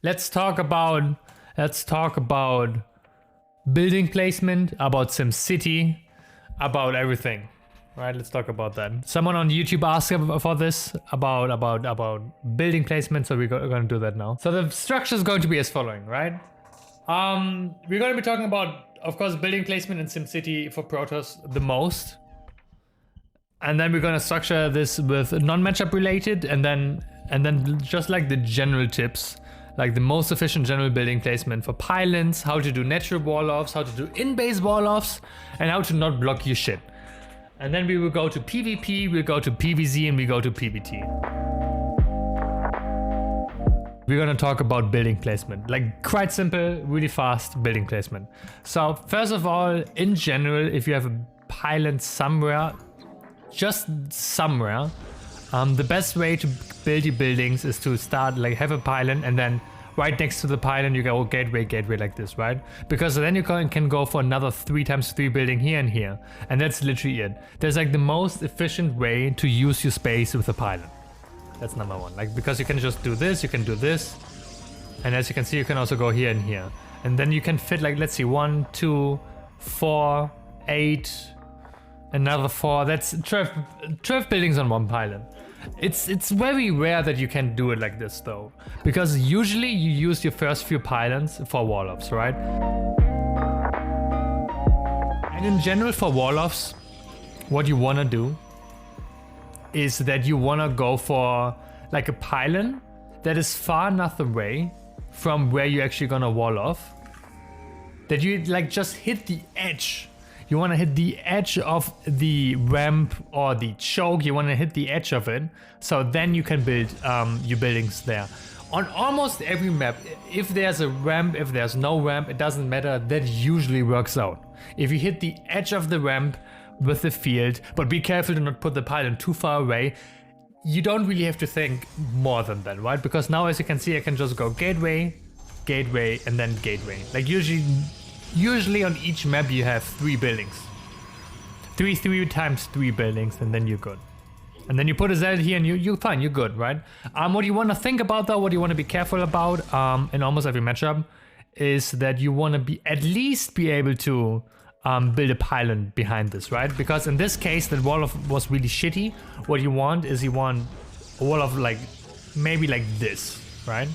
Let's talk about building placement, about SimCity, about everything. Right, let's talk about that. Someone on YouTube asked for this about building placement, so we're going to do that now. So the structure is going to be as following, right? We're going to be talking about, of course, building placement in SimCity for Protoss the most. And then we're going to structure this with non-matchup related, and then just like the general tips, like the most efficient general building placement for pylons, how to do natural wall-offs, how to do in-base wall-offs, and how to not block your shit. And then we will go to PvP, we'll go to PvZ, and we go to PvT. We're gonna talk about building placement, like quite simple, really fast building placement. So first of all, in general, if you have a pylon somewhere, just somewhere, the best way to build your buildings is to start like have a pylon, and then right next to the pylon you go gateway like this, right? Because then you can go for another 3x3 building here and here, and that's literally it. There's like the most efficient way to use your space with a pylon. That's number one, like because you can just do this, you can do this, and as you can see you can also go here and here, and then you can fit like, let's see, 1, 2, 4, 8, another 4. That's 12 buildings on one pylon. It's very rare that you can do it like this though, because usually you use your first few pylons for wall-offs, right? And in general for wall-offs, what you wanna do is that you wanna go for like a pylon that is far enough away from where you're actually gonna wall off that you like just hit the edge. You want to hit the edge of the ramp or the choke. You want to hit the edge of it, so then you can build your buildings there. On almost every map, if there's a ramp, if there's no ramp, it doesn't matter. That usually works out. If you hit the edge of the ramp with the field, but be careful to not put the pylon too far away, you don't really have to think more than that, right? Because now, as you can see, I can just go gateway, gateway, and then gateway. Like usually on each map you have 3 buildings. 3 times 3 buildings, and then you're good. And then you put a Z here and you're fine, you're good, right? What you want to think about though, what you want to be careful about in almost every matchup is that you want to at least be able to build a pylon behind this, right? Because in this case, the wall of was really shitty. What you want is a wall of like, maybe like this, right?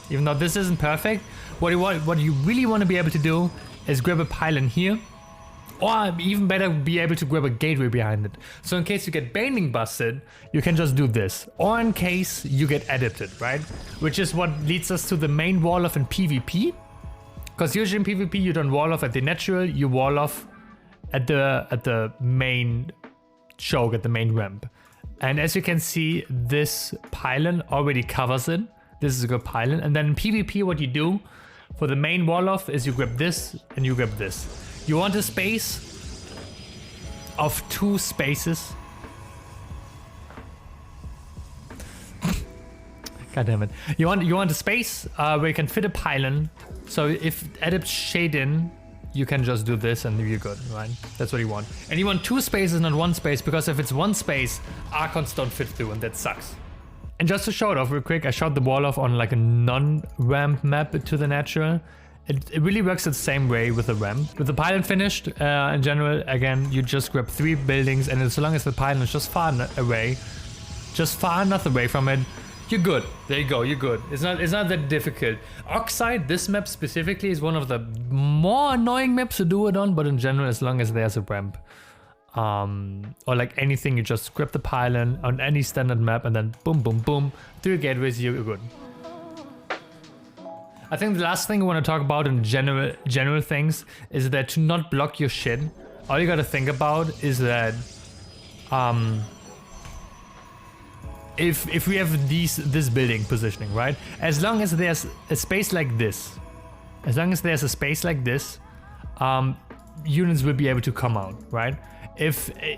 Even though this isn't perfect, what you really want to be able to do is grab a pylon here, or even better, be able to grab a gateway behind it. So in case you get baning busted, you can just do this. Or in case you get adapted, right? Which is what leads us to the main wall off in PvP. Because usually in PvP you don't wall off at the natural, you wall off at the main choke, at the main ramp. And as you can see, this pylon already covers it. This is a good pylon. And then in PvP, what you do for the main wall off is you grab this and you grab this. You want a space of 2 spaces. God damn it. You want a space where you can fit a pylon. So if adapt shade in, you can just do this and you're good, right? That's what you want. And you want 2 spaces, not 1 space, because if it's 1 space, Archons don't fit through, and that sucks. And just to show it off real quick, I shot the wall off on like a non-ramp map to the natural. It really works the same way with the ramp. With the pylon finished, in general, again, you just grab 3 buildings, and as long as the pylon is just far enough away from it, you're good. There you go, you're good. It's not that difficult. Oxide, this map specifically, is one of the more annoying maps to do it on, but in general, as long as there's a ramp, or like anything, you just grab the pylon on any standard map and then boom, boom, boom, 3 gateways, you're good. I think the last thing I want to talk about in general things is that to not block your shit, all you gotta think about is that if we have this building positioning, right? As long as there's a space like this, units will be able to come out, right?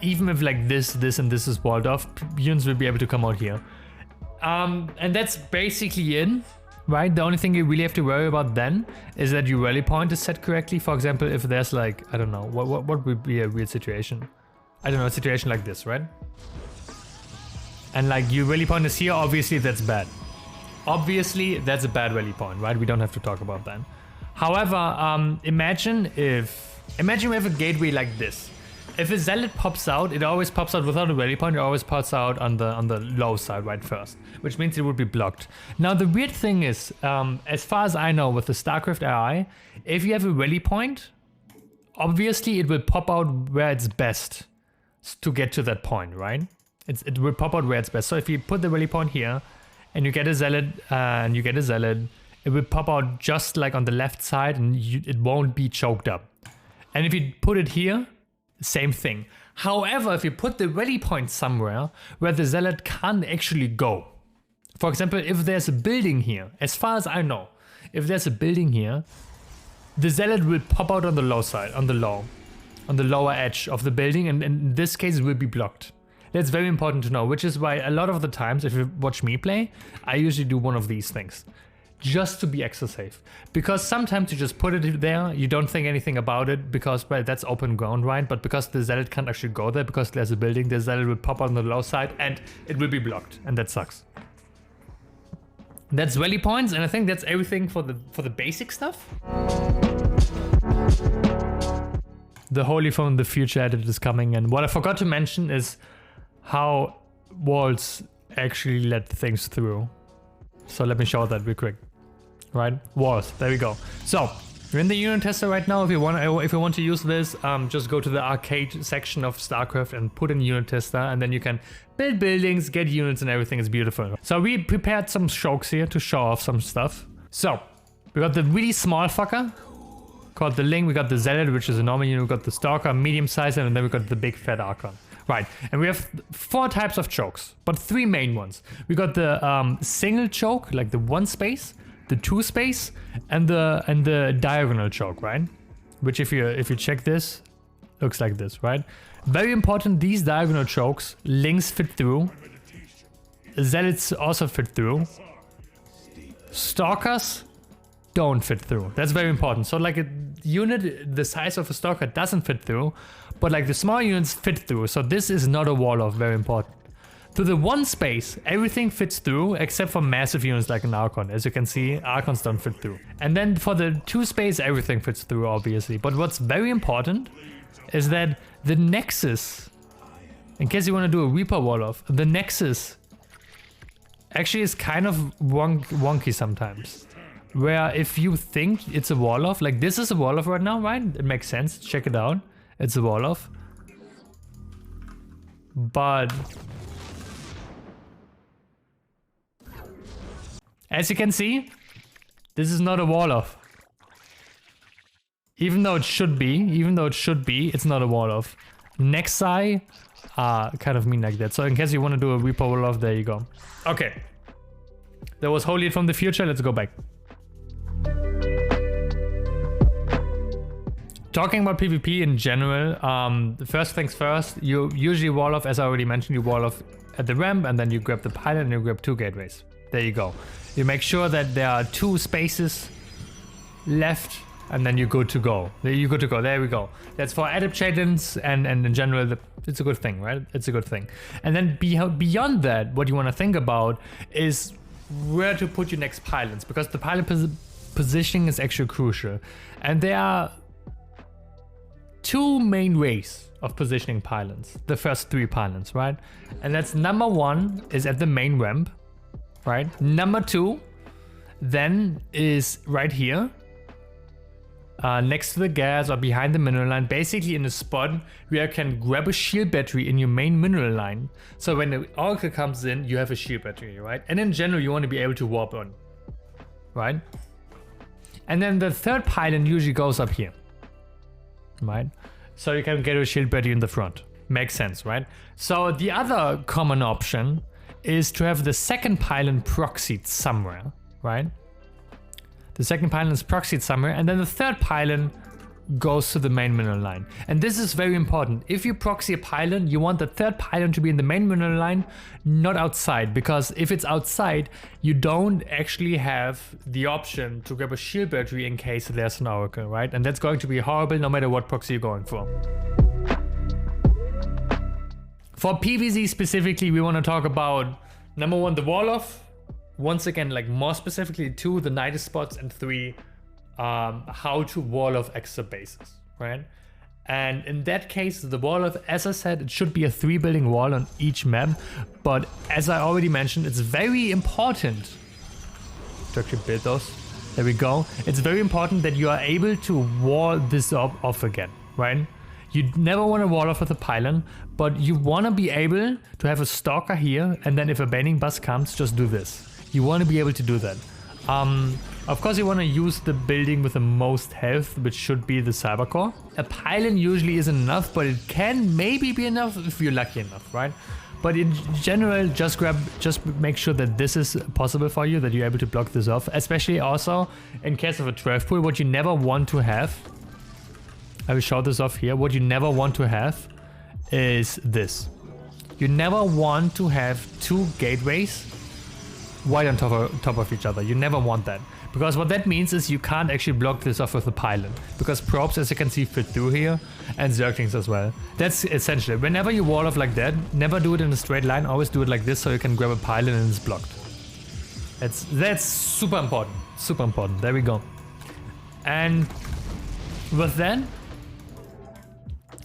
Even if like this and this is walled off, units will be able to come out here. And that's basically it, right? The only thing you really have to worry about then is that your rally point is set correctly. For example, if there's like, I don't know, what would be a weird situation? I don't know, a situation like this, right? And like your rally point is here, obviously that's bad. Obviously, that's a bad rally point, right? We don't have to talk about that. However, imagine we have a gateway like this. If a zealot pops out, it always pops out without a rally point. It always pops out on the low side, right, first, which means it would be blocked. Now, the weird thing is, as far as I know, with the Starcraft AI, if you have a rally point, obviously it will pop out where it's best to get to that point, right? It will pop out where it's best. So if you put the rally point here, and you get a zealot, it will pop out just like on the left side, and it won't be choked up. And if you put it here, same thing. However, if you put the rally point somewhere where the zealot can't actually go, for example, if there's a building here, as far as I know, if there's a building here, the zealot will pop out on the low side, on the lower edge of the building, and in this case it will be blocked. That's very important to know, which is why a lot of the times, if you watch me play, I usually do one of these things, just to be extra safe. Because sometimes you just put it there, you don't think anything about it, because, well, that's open ground, right? But because the zealot can't actually go there, because there's a building, the zealot will pop on the low side, and it will be blocked, and that sucks. That's rally points, and I think that's everything for the basic stuff. The Holy from the Future edit is coming, and what I forgot to mention is how walls actually let things through. So let me show that real quick. Right, walls. There we go. So we're in the unit tester right now. If you want to use this, just go to the arcade section of StarCraft and put in unit tester, and then you can build buildings, get units, and everything is beautiful. So we prepared some strokes here to show off some stuff. So we got the really small fucker called the Ling. We got the Zealot, which is a normal unit. We got the Stalker, medium size, and then we got the big fat Archon. Right, and we have 4 types of chokes, but 3 main ones. We got the single choke, like the 1 space, the 2 space, and the diagonal choke, right? Which if you check this, looks like this, right? Very important, these diagonal chokes, Lings fit through, Zealots also fit through, Stalkers don't fit through. That's very important. So like a unit the size of a Stalker doesn't fit through, but like the small units fit through. So this is not a wall off, very important. To the 1 space, everything fits through except for massive units like an Archon. As you can see, Archons don't fit through. And then for the 2 space, everything fits through, obviously. But what's very important is that the Nexus, in case you want to do a Reaper wall off, the Nexus actually is kind of wonky sometimes. Where if you think it's a wall off, like this is a wall off right now, right? It makes sense. Check it out. It's a wall off. But as you can see, this is not a wall off. Even though it should be, it's not a wall off. Nexi kind of mean like that. So in case you want to do a Reaper wall off, there you go. Okay. That was Holy from the Future. Let's go back. Talking about PvP in general, the first things first, you usually wall off, as I already mentioned, you wall off at the ramp, and then you grab the pylon and you grab 2 gateways. There you go. You make sure that there are 2 spaces left, and then you're good to go. You're good to go. There we go. That's for adaptations, and in general, it's a good thing, right? It's a good thing. And then beyond that, what you want to think about is where to put your next pylons, because the pylon positioning is actually crucial. And there are 2 main ways of positioning pylons, the first 3 pylons, right? And that's number 1 is at the main ramp, right? Number 2 then is right here, next to the gas or behind the mineral line, basically in a spot where you can grab a shield battery in your main mineral line. So when the Oracle comes in, you have a shield battery, right? And in general, you want to be able to warp on, right? And then the 3rd pylon usually goes up here. Right, so you can get a shield battery in the front. Makes sense, right? So the other common option is to have the 2nd pylon proxied somewhere, right? The 2nd pylon is proxied somewhere, and then the 3rd pylon goes to the main mineral line. And this is very important. If you proxy a pylon, you want the 3rd pylon to be in the main mineral line, not outside, because if it's outside, you don't actually have the option to grab a shield battery in case there's an Oracle, right? And that's going to be horrible no matter what proxy you're going for. For PvZ specifically, we want to talk about number 1, the wall off, once again, like more specifically 2, the nidus spots, and 3, how to wall off extra bases, right? And in that case, the wall off, as I said, it should be a 3 building wall on each map. But as I already mentioned, it's very important to actually build those. There we go. It's very important that you are able to wall this off again, right? You never want to wall off with a pylon, but you want to be able to have a stalker here, and then if a banning bus comes, just do this. You want to be able to do that. Of course, you want to use the building with the most health, which should be the cyber core. A pylon usually isn't enough, but it can maybe be enough if you're lucky enough, right? But in general, just make sure that this is possible for you, that you're able to block this off, especially also in case of a 12 pool. What you never want to have, I will show this off here. What you never want to have is this. You never want to have 2 gateways right on top of each other. You never want that. Because what that means is you can't actually block this off with a pylon. Because probes, as you can see, fit through here, and zerglings as well. That's essentially, whenever you wall off like that, never do it in a straight line, always do it like this so you can grab a pylon and it's blocked. That's super important. Super important. There we go. And with that,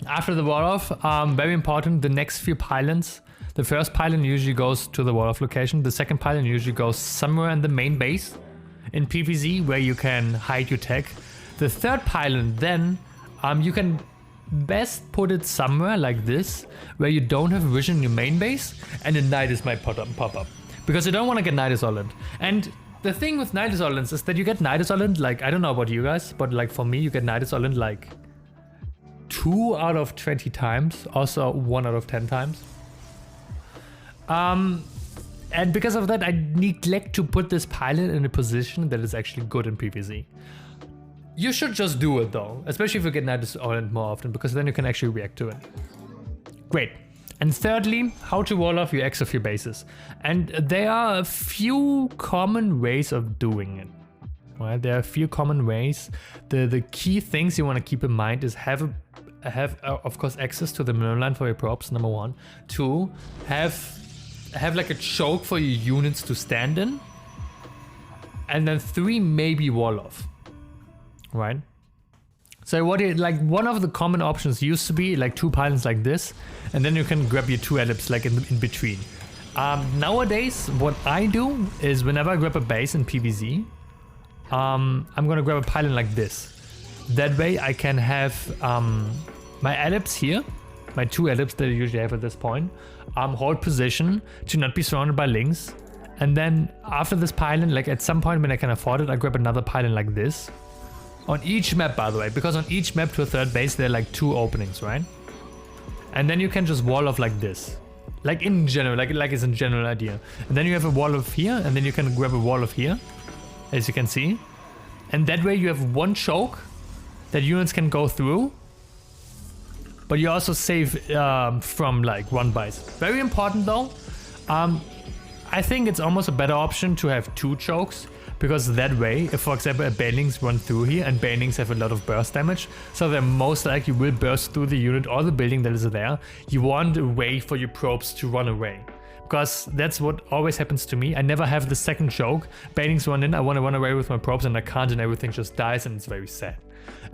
after the wall off, very important, the next few pylons. The first pylon usually goes to the wall off location. The second pylon usually goes somewhere in the main base in PvZ where you can hide your tech. The third pylon then, you can best put it somewhere like this where you don't have vision in your main base and a nidus might pop up. Because you don't want to get nidus island. And the thing with nidus islands is that you get nidus island, like, I don't know about you guys, but like for me, you get nidus island like 2 out of 20 times, also 1 out of 10 times. And because of that, I neglect to put this pylon in a position that is actually good in PvZ. You should just do it though, especially if you get nidus island more often, because then you can actually react to it. Great. And thirdly, how to wall off your extra few bases. And there are a few common ways of doing it. Right? There are a few common ways. The key things you want to keep in mind is have of course access to the middle line for your props, number 1. 2, have like a choke for your units to stand in. And then 3, maybe wall off. Right? So like one of the common options used to be like 2 pylons like this, and then you can grab your 2 ellipses like in between. Nowadays, what I do is whenever I grab a base in PvZ, I'm gonna grab a pylon like this. That way I can have my ellipse here, my 2 ellipses that I usually have at this point, hold position to not be surrounded by links. And then after this pylon, like at some point when I can afford it, I grab another pylon like this. On each map, by the way, because on each map to a third base, there are like 2 openings, right? And then you can just wall off like this. Like in general, like it's a general idea. And then you have a wall off here, and then you can grab a wall off here, as you can see. And that way you have 1 choke that units can go through. But you also save from like 1 bite. Very important though. I think it's almost a better option to have 2 chokes. Because that way, if for example a banelings run through here, and banelings have a lot of burst damage, so they most likely will burst through the unit or the building that is there, you want a way for your probes to run away. Because that's what always happens to me. I never have the second choke. Banelings run in, I want to run away with my probes and I can't, and everything just dies, and it's very sad.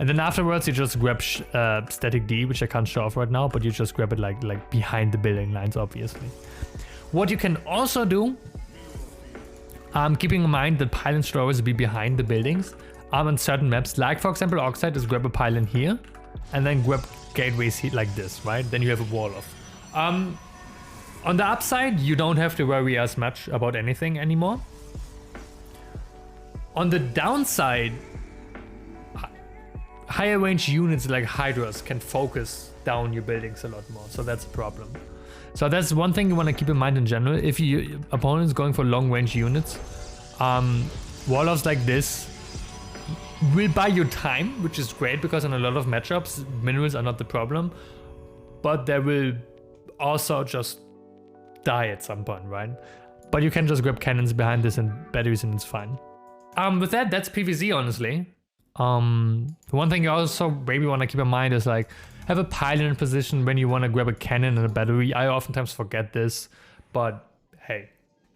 And then afterwards you just grab static D, which I can't show off right now, but you just grab it like behind the building lines, obviously. What you can also do, keeping in mind that pylons should always be behind the buildings, on certain maps, like for example Oxide, is grab a pylon here, and then grab gateways here like this, right? Then you have a wall off. On the upside, you don't have to worry as much about anything anymore. On the downside, higher range units like Hydras can focus down your buildings a lot more, so that's a problem. So that's one thing you want to keep in mind in general. If your opponent is going for long range units, wall-offs like this will buy you time, which is great because in a lot of matchups, minerals are not the problem, but they will also just die at some point, right? But you can just grab cannons behind this and batteries and it's fine. With that, that's PvZ, honestly. One thing you also maybe want to keep in mind is like, have a pylon in position when you want to grab a cannon and a battery. I oftentimes forget this, but hey,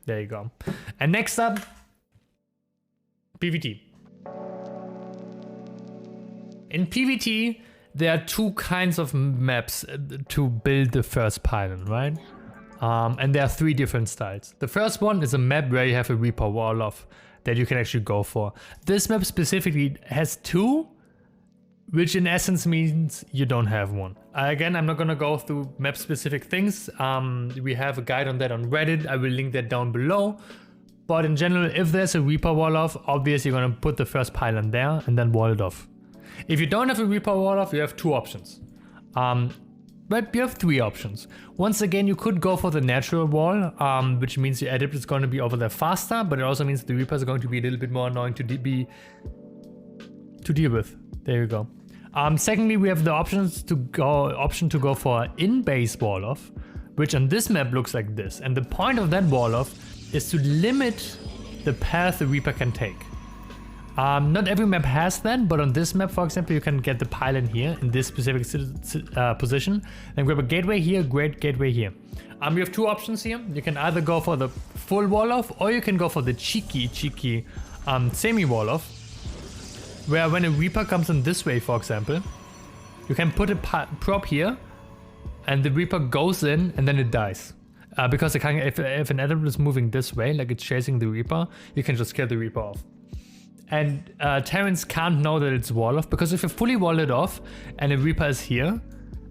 There you go. And next up, PvT. In PvT, there are two kinds of maps to build the first pylon, right? And there are three different styles. The first one is a map where you have a Reaper wall off that you can actually go for. This map specifically has two, which in essence means you don't have one. Again, I'm not gonna go through map specific things. We have a guide on that on Reddit. I will link that down below. But in general, if there's a Reaper wall off, obviously you're gonna put the first pylon there and then wall it off. If you don't have a Reaper wall off, you have two options. But you have three options. Once again, you could go for the natural wall, which means your Adept is going to be over there faster, but it also means the Reapers are going to be a little bit more annoying to deal with. There you go. Secondly, we have the option to go for in-base wall off, which on this map looks like this. And the point of that wall off is to limit the path the Reaper can take. Not every map has that, but on this map, for example, you can get the pylon here in this specific position, and grab a gateway here, great gateway here. You have two options here. You can either go for the full wall off, or you can go for the cheeky semi wall off, where when a Reaper comes in this way, for example, you can put a prop here, and the Reaper goes in, and then it dies. Because it can, if an Adept is moving this way, like it's chasing the Reaper, you can just kill the Reaper off. And Terrans can't know that it's wall off, because if you fully wall it off and a Reaper is here,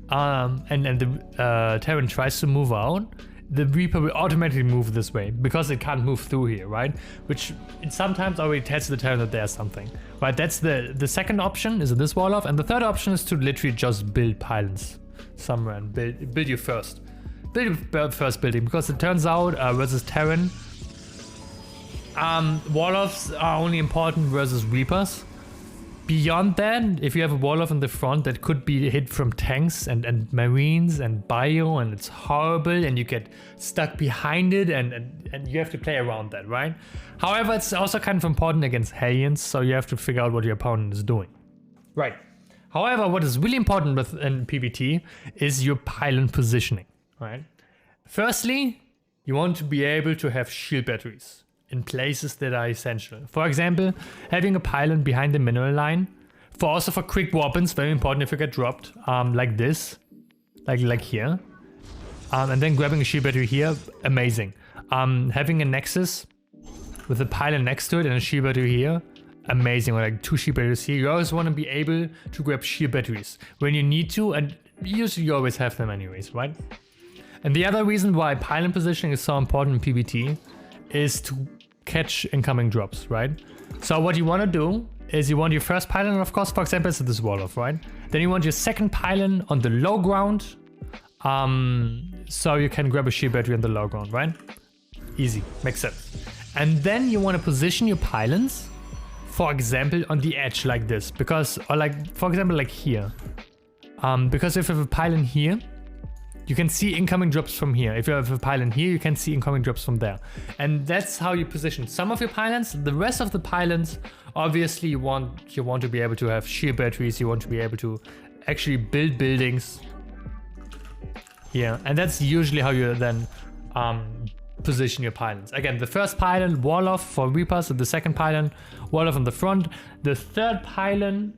and the Terran tries to move out, the Reaper will automatically move this way because it can't move through here, right? Which it sometimes already tells the Terran that there's something, right? That's the second option, is this wall off, and the third option is to literally just build pylons somewhere and build your first building, because it turns out versus Terran, wall-offs are only important versus Reapers. Beyond that, if you have a wall-off in the front, that could be hit from tanks and marines and bio, and it's horrible, and you get stuck behind it, and you have to play around that, right? However, it's also kind of important against Hellions, so you have to figure out what your opponent is doing. Right. However, what is really important in PvT is your pylon positioning, right? Firstly, you want to be able to have shield batteries in places that are essential. For example, having a pylon behind the mineral line, also for quick weapons, very important if you get dropped, like this, like here, and then grabbing a shield battery here, amazing. Having a nexus with a pylon next to it and a shield battery here, amazing. Or like two shield batteries here. You always want to be able to grab shield batteries when you need to, and usually you always have them anyways, right? And the other reason why pylon positioning is so important in PvT is to catch incoming drops, right? So what you want to do is you want your first pylon, of course, for example, is this wall off, right? Then you want your second pylon on the low ground, so you can grab a shield battery on the low ground, right? Easy, makes sense. And then you want to position your pylons, for example, on the edge like this, because, or like, for example, like here, because if you have a pylon here, you can see incoming drops from here. If you have a pylon here, you can see incoming drops from there. And that's how you position some of your pylons. The rest of the pylons, obviously you want to be able to have shield batteries. You want to be able to actually build buildings here. And that's usually how you then position your pylons. Again, the first pylon, wall off for Reapers, and the second pylon, wall off on the front. The third pylon,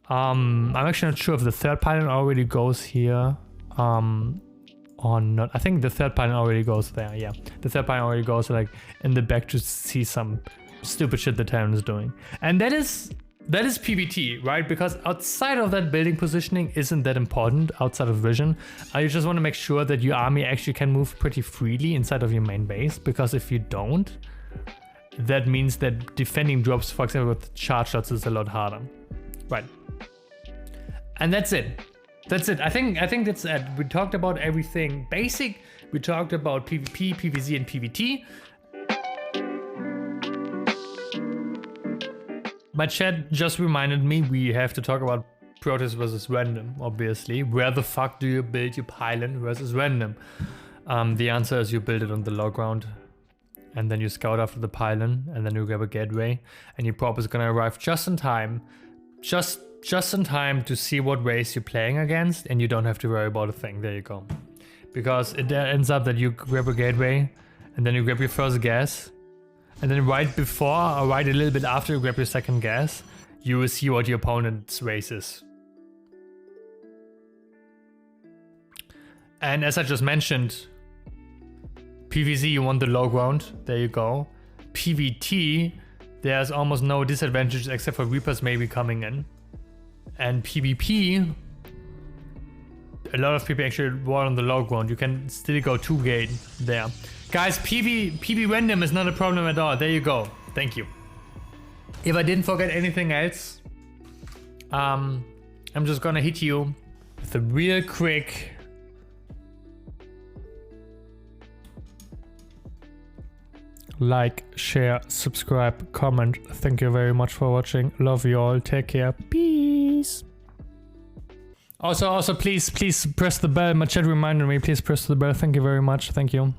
I'm actually not sure if the third pylon already goes here. Or not. I think the third pylon already goes there. Yeah, the third pylon already goes like in the back to see some stupid shit the Terran is doing. And that is PvT, right? Because outside of that, building positioning isn't that important outside of vision. You just want to make sure that your army actually can move pretty freely inside of your main base, because if you don't, that means that defending drops, for example, with charge shots is a lot harder, right? And that's it. That's it. I think that's it. We talked about everything basic. We talked about PvP, PvZ, and PvT. My chat just reminded me we have to talk about Protoss versus random, obviously. Where the fuck do you build your pylon versus random? The answer is you build it on the low ground, and then you scout after the pylon, and then you grab a gateway, and your prop is gonna arrive just in time. Just in time to see what race you're playing against, and you don't have to worry about a thing. There you go. Because it ends up that you grab a gateway and then you grab your first gas, and then right before or right a little bit after you grab your second gas, you will see what your opponent's race is. And as I just mentioned, PvZ, you want the low ground, there you go. PvT, there's almost no disadvantages except for Reapers maybe coming in. And PvP, a lot of people actually war on the low ground. You can still go 2 gate there. Guys, PV random is not a problem at all. There you go. Thank you. If I didn't forget anything else, I'm just gonna hit you with a real quick like, share, subscribe, comment. Thank you very much for watching. Love you all. Take care. Peace. Also, please press the bell. My chat reminded me. Please press the bell. Thank you very much. Thank you.